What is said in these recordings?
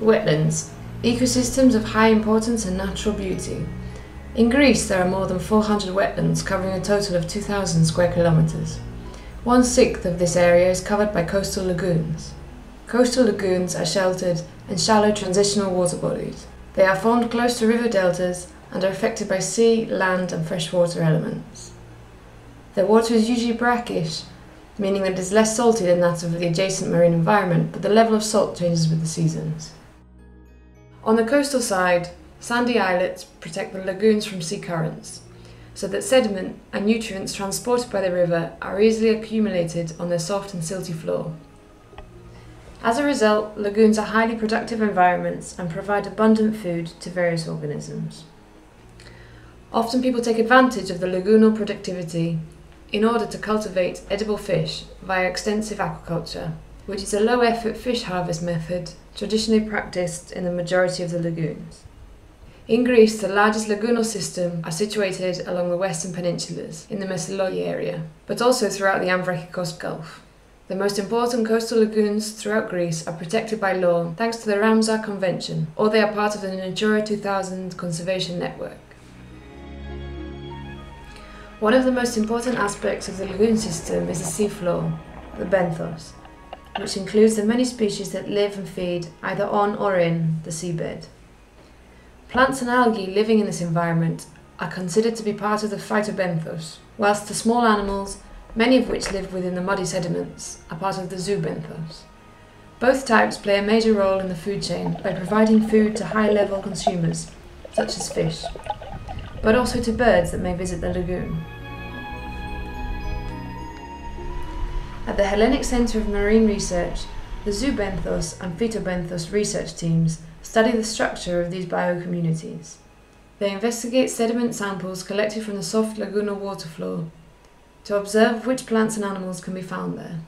Wetlands, ecosystems of high importance and natural beauty. In Greece there are more than 400 wetlands covering a total of 2,000 square kilometres. 1/6 of this area is covered by coastal lagoons. Coastal lagoons are sheltered and shallow transitional water bodies. They are formed close to river deltas and are affected by sea, land and freshwater elements. Their water is usually brackish, meaning that it is less salty than that of the adjacent marine environment, but the level of salt changes with the seasons. On the coastal side, sandy islets protect the lagoons from sea currents, so that sediment and nutrients transported by the river are easily accumulated on their soft and silty floor. As a result, lagoons are highly productive environments and provide abundant food to various organisms. Often people take advantage of the lagoonal productivity in order to cultivate edible fish via extensive aquaculture, which is a low-effort fish harvest method traditionally practiced in the majority of the lagoons. In Greece, the largest lagoonal systems are situated along the western peninsulas in the Messaloi area, but also throughout the Amvrachikos Gulf. The most important coastal lagoons throughout Greece are protected by law thanks to the Ramsar Convention, or they are part of the Natura 2000 conservation network. One of the most important aspects of the lagoon system is the seafloor, the benthos, which includes the many species that live and feed either on or in the seabed. Plants and algae living in this environment are considered to be part of the phytobenthos, whilst the small animals, many of which live within the muddy sediments, are part of the zoobenthos. Both types play a major role in the food chain by providing food to high-level consumers, such as fish, but also to birds that may visit the lagoon. At the Hellenic Centre of Marine Research, the zoobenthos and phytobenthos research teams study the structure of these biocommunities. They investigate sediment samples collected from the soft lagoonal water floor to observe which plants and animals can be found there.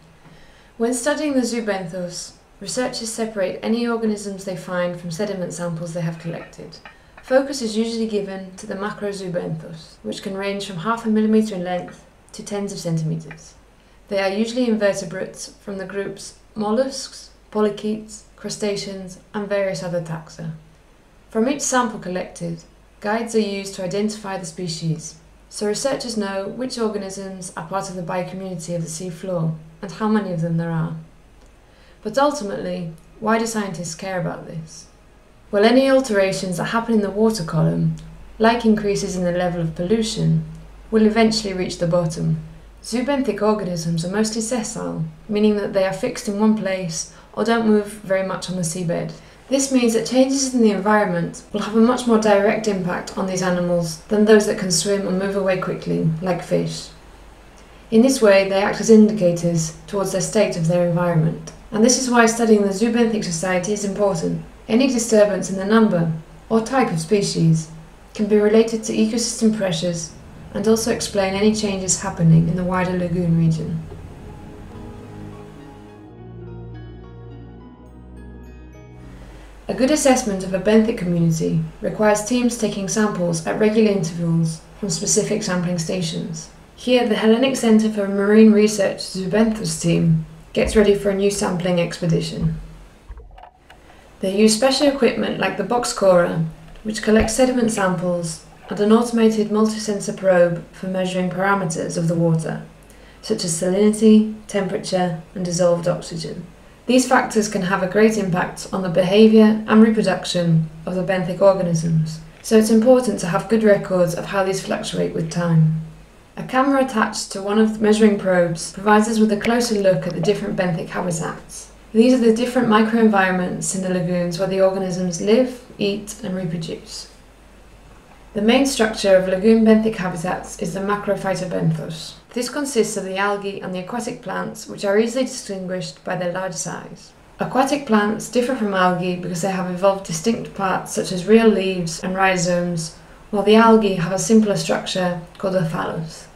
When studying the zoobenthos, researchers separate any organisms they find from sediment samples they have collected. Focus is usually given to the macrozoobenthos, which can range from 0.5 millimetre in length to tens of centimetres. They are usually invertebrates from the groups mollusks, polychaetes, crustaceans and various other taxa. From each sample collected, guides are used to identify the species, so researchers know which organisms are part of the biocommunity of the sea floor and how many of them there are. But ultimately, why do scientists care about this? Well, any alterations that happen in the water column, like increases in the level of pollution, will eventually reach the bottom. Zoobenthic organisms are mostly sessile, meaning that they are fixed in one place or don't move very much on the seabed. This means that changes in the environment will have a much more direct impact on these animals than those that can swim and move away quickly, like fish. In this way, they act as indicators towards the state of their environment. And this is why studying the zoobenthic society is important. Any disturbance in the number or type of species can be related to ecosystem pressures and also explain any changes happening in the wider lagoon region. A good assessment of a benthic community requires teams taking samples at regular intervals from specific sampling stations. Here, the Hellenic Centre for Marine Research Zoobenthos team gets ready for a new sampling expedition. They use special equipment like the box corer, which collects sediment samples, and an automated multi-sensor probe for measuring parameters of the water, such as salinity, temperature, and dissolved oxygen. These factors can have a great impact on the behaviour and reproduction of the benthic organisms, so it's important to have good records of how these fluctuate with time. A camera attached to one of the measuring probes provides us with a closer look at the different benthic habitats. These are the different microenvironments in the lagoons where the organisms live, eat, and reproduce. The main structure of lagoon benthic habitats is the macrophytobenthos. This consists of the algae and the aquatic plants, which are easily distinguished by their large size. Aquatic plants differ from algae because they have evolved distinct parts such as real leaves and rhizomes, while the algae have a simpler structure called a thallus.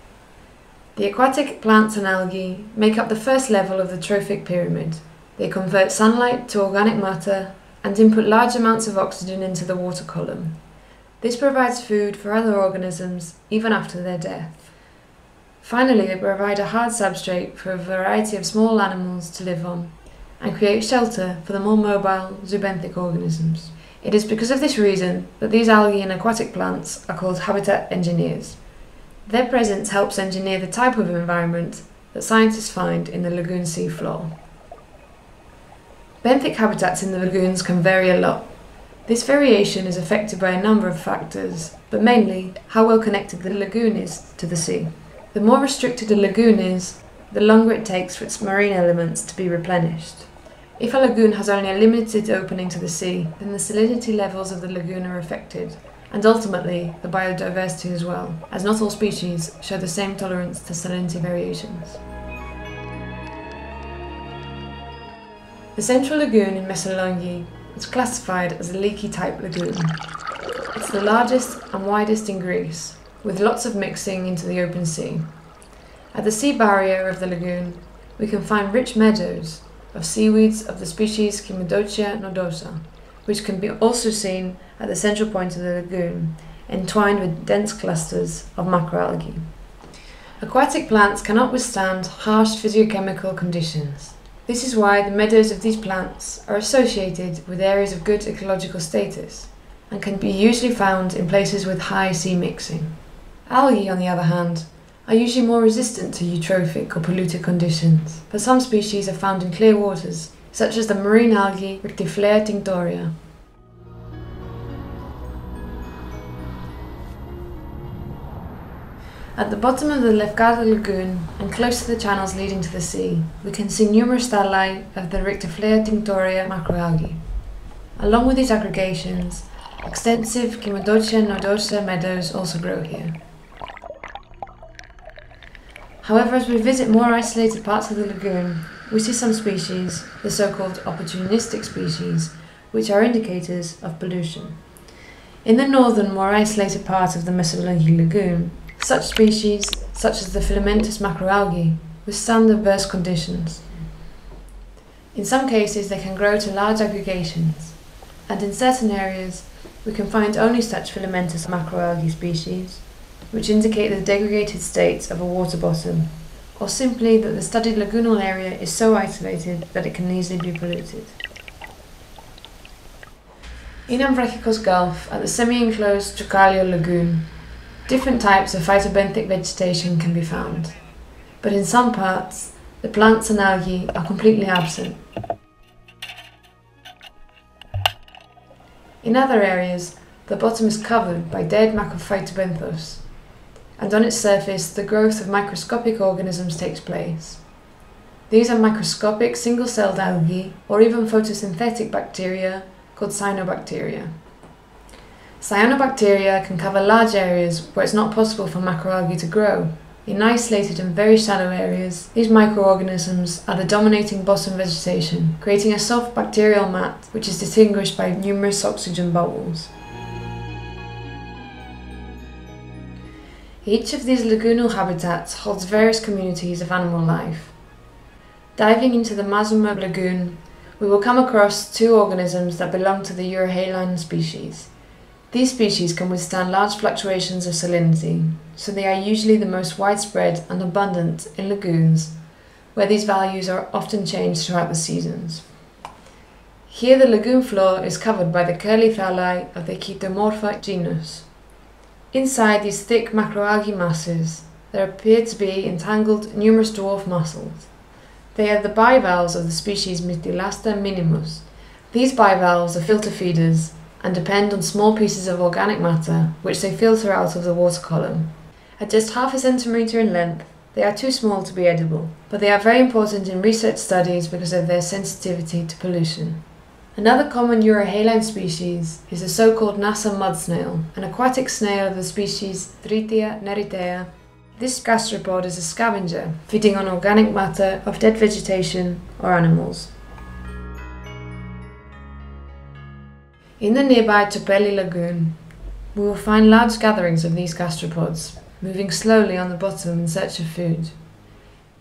The aquatic plants and algae make up the first level of the trophic pyramid. They convert sunlight to organic matter and input large amounts of oxygen into the water column. This provides food for other organisms even after their death. Finally, they provide a hard substrate for a variety of small animals to live on. and create shelter for the more mobile zoobenthic organisms. It is because of this reason that these algae and aquatic plants are called habitat engineers. Their presence helps engineer the type of environment that scientists find in the lagoon seafloor. Benthic habitats in the lagoons can vary a lot. This variation is affected by a number of factors, but mainly how well connected the lagoon is to the sea. The more restricted a lagoon is, the longer it takes for its marine elements to be replenished. If a lagoon has only a limited opening to the sea, then the salinity levels of the lagoon are affected, and ultimately the biodiversity as well, as not all species show the same tolerance to salinity variations. The central lagoon in Messaloniki is classified as a leaky type lagoon. It's the largest and widest in Greece, with lots of mixing into the open sea. At the sea barrier of the lagoon, we can find rich meadows of seaweeds of the species Kytinou nodosa, which can be also seen at the central point of the lagoon, entwined with dense clusters of macroalgae. Aquatic plants cannot withstand harsh physiochemical conditions. This is why the meadows of these plants are associated with areas of good ecological status, and can be usually found in places with high sea mixing. Algae, on the other hand, are usually more resistant to eutrophic or polluted conditions, but some species are found in clear waters, such as the marine algae Reizopoulou tinctoria. At the bottom of the Lefkada lagoon, and close to the channels leading to the sea, we can see numerous thalli of the Reizopoulou tinctoria macroalgae. Along with these aggregations, extensive Kytinou nodosa meadows also grow here. However, as we visit more isolated parts of the lagoon, we see some species, the so-called opportunistic species, which are indicators of pollution. In the northern, more isolated part of the Messaloniki lagoon, such species, such as the filamentous macroalgae, withstand adverse conditions. In some cases, they can grow to large aggregations, and in certain areas, we can find only such filamentous macroalgae species, which indicate the degraded state of a water bottom, or simply that the studied lagoonal area is so isolated that it can easily be polluted. In Ambrachikos Gulf, at the semi-enclosed Choukalio lagoon, different types of phytobenthic vegetation can be found, but in some parts, the plants and algae are completely absent. In other areas, the bottom is covered by dead macrophytobenthos, and on its surface the growth of microscopic organisms takes place. These are microscopic single-celled algae or even photosynthetic bacteria called cyanobacteria. Cyanobacteria can cover large areas where it's not possible for macroalgae to grow. In isolated and very shallow areas, these microorganisms are the dominating bottom vegetation, creating a soft bacterial mat which is distinguished by numerous oxygen bubbles. Each of these lagoonal habitats holds various communities of animal life. Diving into the Mazuma lagoon, we will come across two organisms that belong to the Euryhaline species. These species can withstand large fluctuations of salinity, so they are usually the most widespread and abundant in lagoons, where these values are often changed throughout the seasons. Here the lagoon floor is covered by the curly thalli of the Chytomorpha genus. Inside these thick macroalgae masses, there appear to be entangled numerous dwarf mussels. They are the bivalves of the species Mytilasta minimus. These bivalves are filter feeders and depend on small pieces of organic matter which they filter out of the water column. At just half a centimetre in length, they are too small to be edible, but they are very important in research studies because of their sensitivity to pollution. Another common Euryhaline species is the so-called NASA mud snail, an aquatic snail of the species Thritia neritea. This gastropod is a scavenger, feeding on organic matter of dead vegetation or animals. In the nearby Topeli lagoon, we will find large gatherings of these gastropods, moving slowly on the bottom in search of food.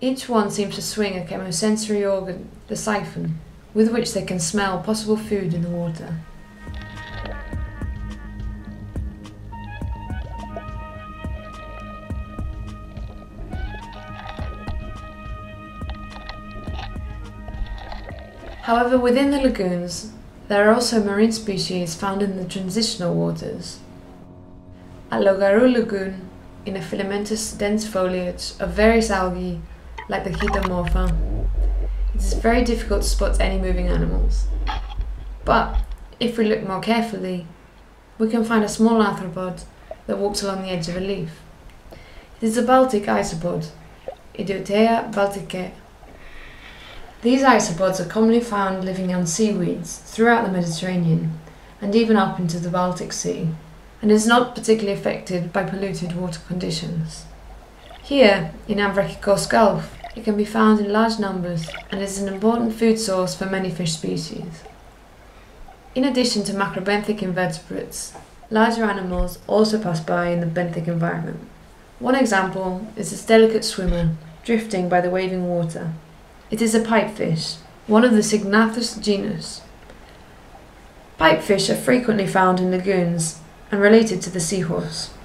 Each one seems to swing a chemosensory organ, the siphon, with which they can smell possible food in the water. However, within the lagoons, there are also marine species found in the transitional waters. A Logarou lagoon in a filamentous dense foliage of various algae like the Kytinou. It is very difficult to spot any moving animals. But if we look more carefully, we can find a small arthropod that walks along the edge of a leaf. It is a Baltic isopod, Idiotea balticae. These isopods are commonly found living on seaweeds throughout the Mediterranean and even up into the Baltic Sea, and is not particularly affected by polluted water conditions. Here, in Ambrachikos Gulf, it can be found in large numbers and is an important food source for many fish species. In addition to macrobenthic invertebrates, larger animals also pass by in the benthic environment. One example is this delicate swimmer drifting by the waving water. It is a pipefish, one of the Cygnathrus genus. Pipefish are frequently found in lagoons and related to the seahorse.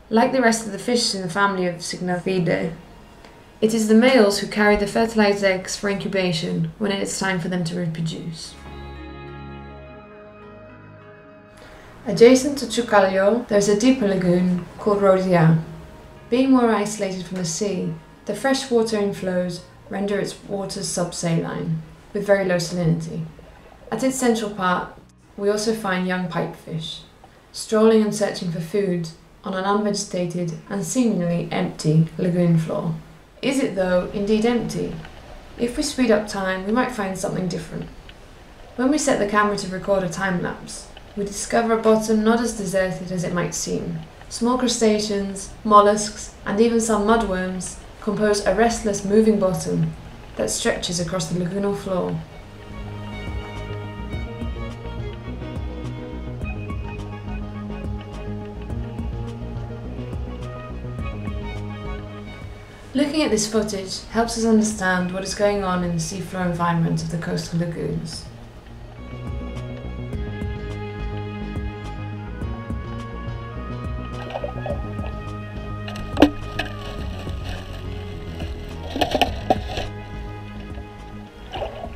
Like the rest of the fish in the family of Cygnathidae, it is the males who carry the fertilized eggs for incubation when it is time for them to reproduce. Adjacent to Choukalliol, there is a deeper lagoon called Rhodia. Being more isolated from the sea, the freshwater inflows render its waters subsaline, with very low salinity. At its central part, we also find young pipefish, strolling and searching for food on an unvegetated and seemingly empty lagoon floor. Is it, though, indeed empty? If we speed up time, we might find something different. When we set the camera to record a time-lapse, we discover a bottom not as deserted as it might seem. Small crustaceans, mollusks, and even some mudworms compose a restless, moving bottom that stretches across the lagoonal floor. Looking at this footage helps us understand what is going on in the seafloor environment of the coastal lagoons.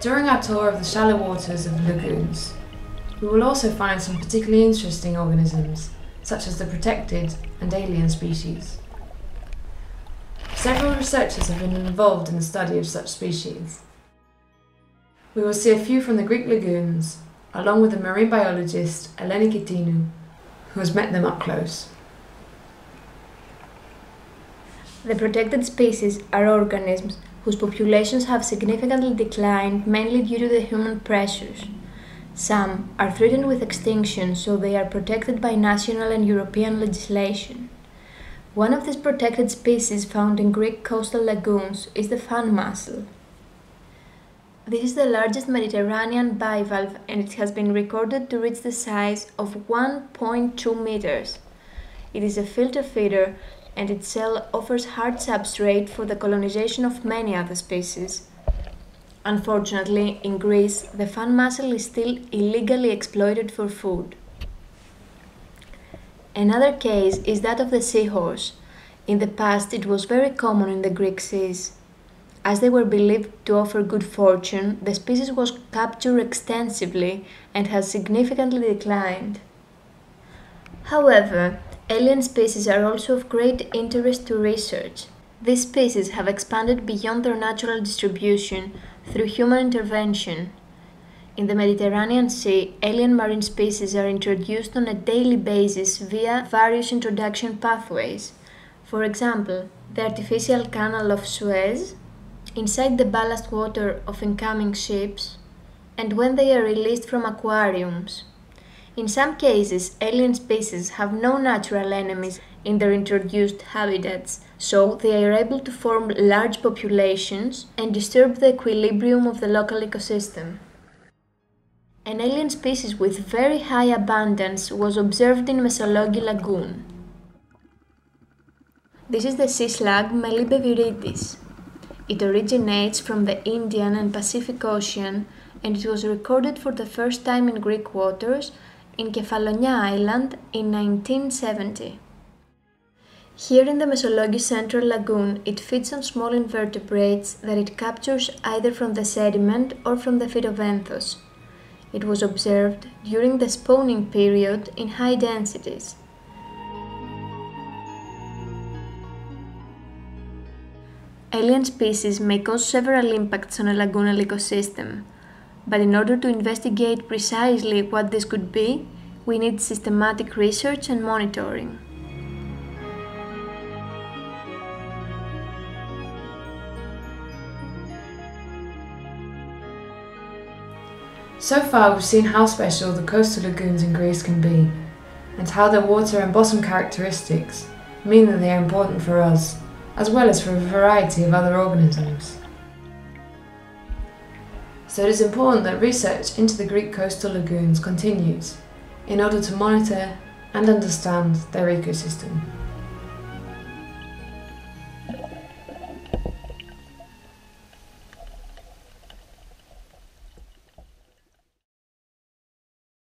During our tour of the shallow waters of the lagoons, we will also find some particularly interesting organisms, such as the protected and alien species. Several researchers have been involved in the study of such species. We will see a few from the Greek lagoons, along with the marine biologist Eleni Kytinou, who has met them up close. The protected species are organisms whose populations have significantly declined mainly due to the human pressures. Some are threatened with extinction, so they are protected by national and European legislation. One of these protected species found in Greek coastal lagoons is the Fun Mussel. This is the largest Mediterranean bivalve, and it has been recorded to reach the size of 1.2 meters. It is a filter feeder, and its cell offers hard substrate for the colonization of many other species. Unfortunately, in Greece, the Fun Mussel is still illegally exploited for food. Another case is that of the seahorse. In the past, it was very common in the Greek seas. As they were believed to offer good fortune, the species was captured extensively and has significantly declined. However, alien species are also of great interest to research. These species have expanded beyond their natural distribution through human intervention. In the Mediterranean Sea, alien marine species are introduced on a daily basis via various introduction pathways. For example, the artificial canal of Suez, inside the ballast water of incoming ships, and when they are released from aquariums. In some cases, alien species have no natural enemies in their introduced habitats, so they are able to form large populations and disturb the equilibrium of the local ecosystem. An alien species with very high abundance was observed in Mesologi Lagoon. This is the sea slug Melibe viridis. It originates from the Indian and Pacific Ocean, and it was recorded for the first time in Greek waters in Kefalonia Island in 1970. Here in the Hellenic Central Lagoon, it feeds on small invertebrates that it captures either from the sediment or from the phytobenthos. It was observed during the spawning period in high densities. Alien species may cause several impacts on a lagoonal ecosystem, but in order to investigate precisely what this could be, we need systematic research and monitoring. So far we've seen how special the coastal lagoons in Greece can be, and how their water and bottom characteristics mean that they are important for us, as well as for a variety of other organisms. So it is important that research into the Greek coastal lagoons continues in order to monitor and understand their ecosystem.